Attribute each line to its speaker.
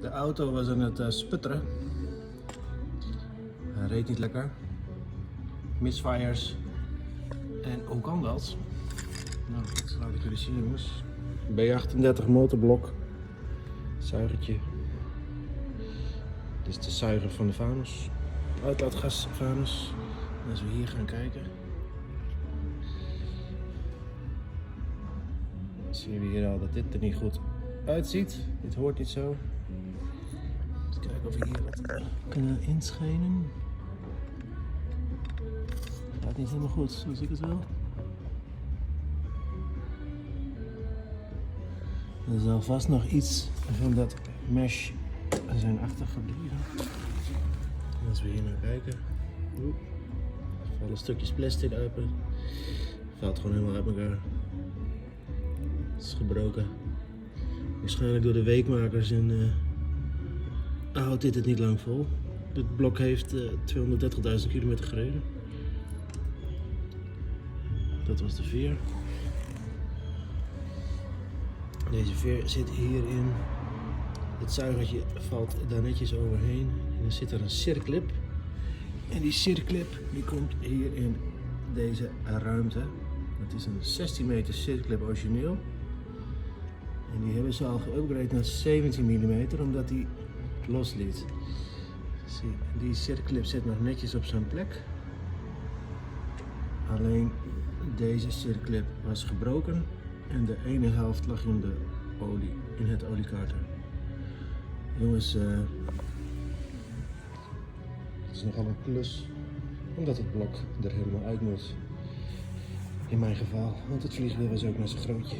Speaker 1: De auto was aan het sputteren. Hij reed niet lekker. Misfires. En hoe kan dat? Nou, dat laat ik jullie zien, jongens. B38 motorblok. Zuigertje. Dit is de zuiger van de Vanos. Uitlaatgas Vanos. En als we hier gaan kijken, zien we hier al dat dit er niet goed uitziet. Dit hoort niet zo. Eens kijken of we hier wat kunnen inschijnen. Gaat niet helemaal goed, zoals ik het wil. Er zal vast nog iets van dat mesh zijn achtergebleven. En als we hier naar kijken, vallen stukjes plastic uit. Valt gewoon helemaal uit elkaar. Het is gebroken. Waarschijnlijk door de weekmakers en houdt dit het niet lang vol. Dit blok heeft 230.000 kilometer gereden. Dat was de veer. Deze veer zit hierin. Het zuigertje valt daar netjes overheen. En dan zit er een circlip. En die circlip die komt hier in deze ruimte. Het is een 16 meter circlip origineel. En die hebben ze al geüpgrade naar 17 mm omdat die losliet. Zie, die circlip zit nog netjes op zijn plek. Alleen deze circlip was gebroken en de ene helft lag in de olie, in het oliekaarten. Jongens, het is nogal een klus omdat het blok er helemaal uit moet. In mijn geval, want het vliegwiel was ook maar zo'n grootje.